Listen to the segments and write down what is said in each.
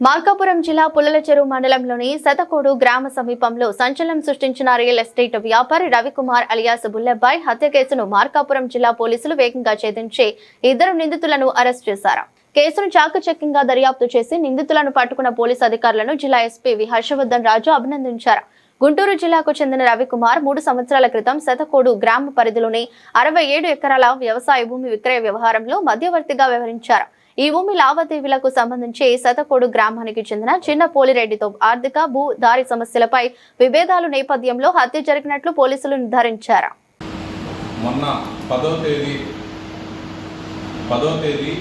మార్కాపురం జిల్లా పుల్లలచెరువు మండలంలోని శతకోడు గ్రామ సమీపంలో సంచలనం సృష్టించిన రియల్ ఎస్టేట్ వ్యాపారి రవికుమార్ అలియాస్ బుల్లెబ్బాయ్ హత్య కేసును మార్కాపురం జిల్లా పోలీసులు వేగంగా ఛేదించి 2 నిందితులను అరెస్ట్ చేశారు. కేసును చాకచక్యంగా దర్యాప్తు చేసి నిందితులను పట్టుకున్న పోలీసు అధికారులను జిల్లా ఎస్పీ వి హర్షవర్ధన్ రాజు అభినందించారు. గుంటూరు జిల్లాకు చెందిన రవికుమార్ 3 సంవత్సరాల క్రితం శతకోడు గ్రామ పరిధిలోని 67 ఎకరాల వ్యవసాయ భూమి విక్రయ వ్యవహారంలో మధ్యవర్తిగా వ్యవహరించారు. ఈ భూమి లావాదేవీలకు సంబంధించి శతకోడు గ్రామానికి చెందిన చిన్న పోలిరెడ్డితో ఆర్థిక భూ దారి సమస్యలపై విభేదాల నేపథ్యంలో హత్య జరిగినట్లు పోలీసులు నిర్ధారించారు. మొన్న 10వ తేదీ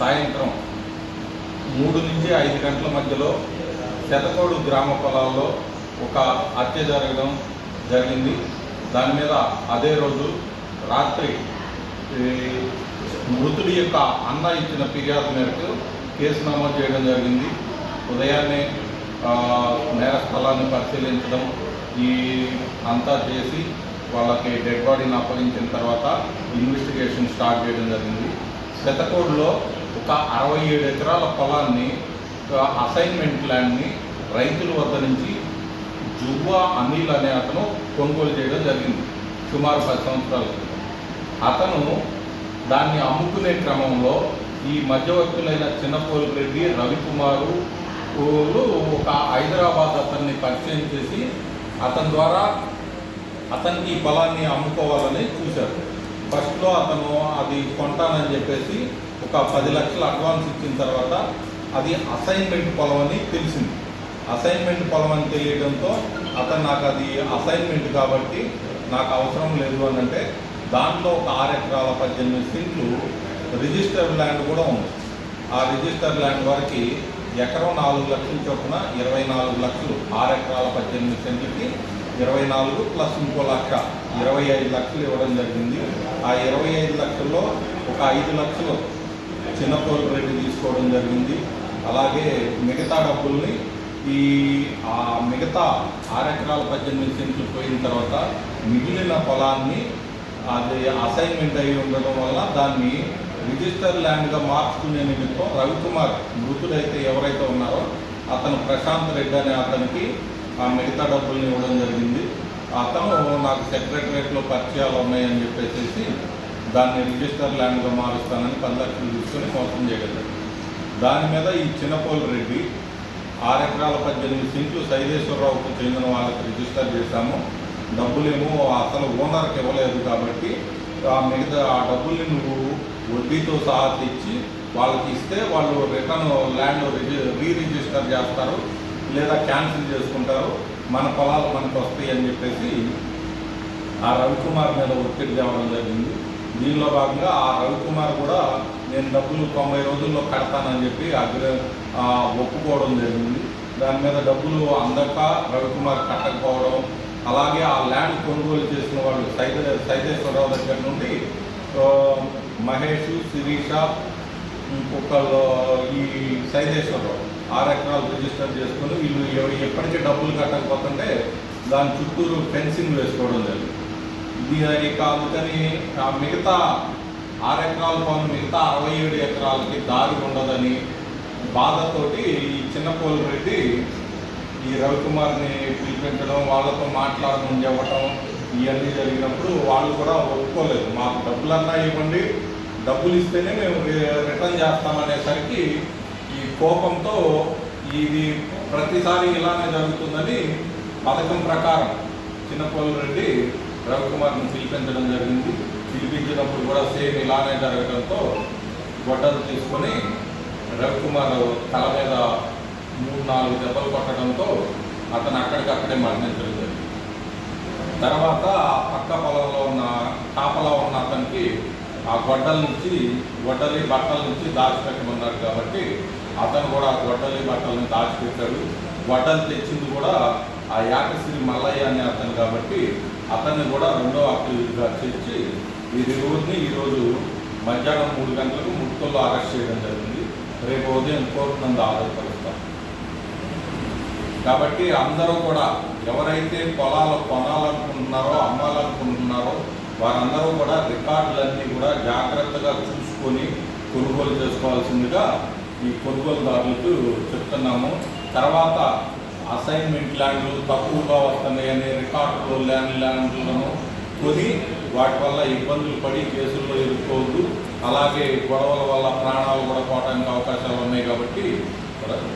సాయంత్రం 3 నుంచి 5 గంటల మధ్యలో శతకోడు గ్రామ పొలాల్లో ఒక హత్య జరిగింది. దాని మీద అదే రోజు రాత్రి మృతుడి యొక్క అన్న ఇచ్చిన ఫిర్యాదు మేరకు కేసు నమోదు చేయడం జరిగింది. ఉదయాన్నే నేర స్థలాన్ని పరిశీలించడం అంతా చేసి వాళ్ళకి డెడ్ బాడీని అప్పగించిన తర్వాత ఇన్వెస్టిగేషన్ స్టార్ట్ చేయడం జరిగింది. శతకోడులో ఒక 67 ఎకరాల పొలాన్ని అసైన్మెంట్ ల్యాండ్ని రైతుల వద్ద నుంచి జువ్వా అనిల్ అనే అతను కొనుగోలు చేయడం జరిగింది. సుమారు 10 సంవత్సరాల క్రితం అతను దాన్ని అమ్ముకునే క్రమంలో ఈ మధ్యవర్తులైన చిన్నపోలిరెడ్డి రవికుమారు ఒక హైదరాబాద్ అతన్ని పరిచయం చేసి అతని ద్వారా అతనికి ఈ పొలాన్ని అమ్ముకోవాలని చూశారు. ఫస్ట్లో అతను అది కొంటానని చెప్పేసి ఒక 10 లక్షలు అడ్వాన్స్ ఇచ్చిన తర్వాత అది అసైన్మెంట్ పొలం అని తెలిసింది. అసైన్మెంట్ పొలం అని తెలియడంతో అతను నాకు అది అసైన్మెంట్ కాబట్టి నాకు అవసరం లేదు అని అంటే దాంట్లో ఒక 6 ఎకరాల 18 సెంట్లు రిజిస్టర్డ్ ల్యాండ్ కూడా ఉంది. ఆ రిజిస్టర్డ్ ల్యాండ్ వరకు ఎకరం 4 లక్షల చొప్పున 24 లక్షలు, 6 ఎకరాల 18 సెంట్లకి 24 ప్లస్ ఇంకో లక్ష 25 లక్షలు ఇవ్వడం జరిగింది. ఆ 25 లక్షల్లో ఒక 5 లక్షలు చిన్నపోలిరెడ్డి తీసుకోవడం జరిగింది. అలాగే మిగతా డబ్బుల్ని మిగతా 6 ఎకరాల 18 సెంట్లు పోయిన తర్వాత మిగిలిన పొలాన్ని అది అసైన్మెంట్ అయి ఉండడం వల్ల దాన్ని రిజిస్టర్ ల్యాండ్గా మార్చుకునే నిమిత్తం రవికుమార్ మృతుడైతే ఎవరైతే ఉన్నారో అతను ప్రశాంత్ రెడ్డి అనే అతనికి ఆ మిగతా డబ్బుల్ని ఇవ్వడం జరిగింది. అతను నాకు సెక్రటరేట్లో పరిచయాలు ఉన్నాయని చెప్పేసి దాన్ని రిజిస్టర్ ల్యాండ్గా మారుస్తానని 10 లక్షలు తీసుకొని మోసం చేయగలిగారు. దాని మీద ఈ చిన్నపోలిరెడ్డి 6 ఎకరాల 18 సెంట్లు సైదేశ్వరరావుకు చెందిన వాళ్ళకి రిజిస్టర్ చేశాము, డబ్బులేమో అసలు ఓనర్కి ఇవ్వలేదు కాబట్టి ఆ డబ్బుల్ని నువ్వు వడ్డీతో సహా తెచ్చి వాళ్ళకి ఇస్తే వాళ్ళు రిటర్న్ ల్యాండ్ రిజిస్టర్ చేస్తారు లేదా క్యాన్సిల్ చేసుకుంటారు, మన పొలాలు మనకు వస్తాయి అని చెప్పేసి ఆ రవికుమార్ మీద ఒత్తిడి తేవడం జరిగింది. దీనిలో భాగంగా ఆ రవికుమార్ కూడా నేను డబ్బులు 90 రోజుల్లో కడతానని చెప్పి ఒప్పుకోవడం జరిగింది. దాని మీద డబ్బులు అందక రవికుమార్ కట్టకపోవడం, అలాగే ఆ ల్యాండ్ కొనుగోలు చేసిన వాళ్ళు సైదేశ్వరరావు దగ్గర నుండి మహేష్, శిరీష, ఇంకొకళ్ళు ఈ సైదేశ్వరరావు 6 ఎకరాలు రిజిస్టర్ చేసుకుని వీళ్ళు ఎప్పటికీ డబ్బులు కట్టకపోతుంటే దాని చుట్టూరు ఫెన్సింగ్ వేసుకోవడం జరిగింది. ఇక అందుకని మిగతా 6 ఎకరాల పనులు మిగతా 67 ఎకరాలకి దారి ఉండదని బాధతోటి ఈ చిన్నపోలిరెడ్డి ఈ రవికుమార్ని పిలిపించడం, వాళ్ళతో మాట్లాడడం చెప్పడం ఇవన్నీ జరిగినప్పుడు వాళ్ళు కూడా ఒప్పుకోలేదు. మాకు డబ్బులన్నా ఇవ్వండి, డబ్బులు ఇస్తేనే మేము రిటర్న్ చేస్తామనేసరికి ఈ కోపంతో ఇది ప్రతిసారి ఇలానే జరుగుతుందని పథకం ప్రకారం చిన్నపోలిరెడ్డి రవికుమార్ని పిలిపించడం జరిగింది. పిలిపించినప్పుడు కూడా సేమ్ ఇలానే జరగడంతో గొడ్డలు తీసుకొని రవికుమార్ తల మీద 3-4 దెబ్బలు కొట్టడంతో అతను అక్కడికక్కడే మరణించడం జరిగింది. తర్వాత పక్క పొలంలో ఉన్న కాపలా ఉన్న అతనికి ఆ గొడ్డలి బట్టల నుంచి దాచిపెట్టమన్నారు కాబట్టి అతను కూడా ఆ గొడ్డలి బట్టలను దాచిపెట్టాడు. గొడ్డలు తెచ్చింది కూడా ఆ యాకశ్రీ మల్లయ్య అనే అతను కాబట్టి అతన్ని కూడా 2వ అక్యూజ్గా చేర్చి వీరిని ఈరోజు మధ్యాహ్నం 3 గంటలకు ముట్టుకల్లో అరెస్ట్ చేయడం జరిగింది. రేపు ఉదయం కోర్టు నందు ఆధారపరుస్తాం. కాబట్టి అందరూ కూడా ఎవరైతే పొలాలు కొనాలనుకుంటున్నారో అమ్మాలనుకుంటున్నారో వారందరూ కూడా రికార్డులన్నీ కూడా జాగ్రత్తగా చూసుకొని కొనుగోలు చేసుకోవాల్సిందిగా ఈ కొనుగోలుదారులకు చెప్తున్నాము. తర్వాత అసైన్మెంట్ ల్యాండ్లు తక్కువగా వస్తున్నాయని రికార్డులు ల్యాండ్లను కొని వాటి వల్ల ఇబ్బందులు పడి కేసుల్లో ఇరుక్కోవద్దు. అలాగే గొడవల వల్ల ప్రాణాలు కూడా పోవడానికి అవకాశాలు ఉన్నాయి. కాబట్టి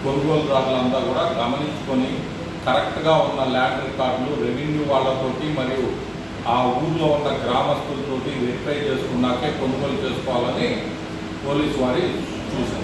కొనుగోలుదారులంతా కూడా గమనించుకొని కరెక్ట్గా ఉన్న ల్యాండ్ రికార్డులు రెవెన్యూ వాళ్ళతోటి మరియు ఆ ఊళ్ళో ఉన్న గ్రామస్తులతోటి వెరిఫై చేసుకున్నాకే కొనుగోలు చేసుకోవాలని పోలీసు వారి సూచన.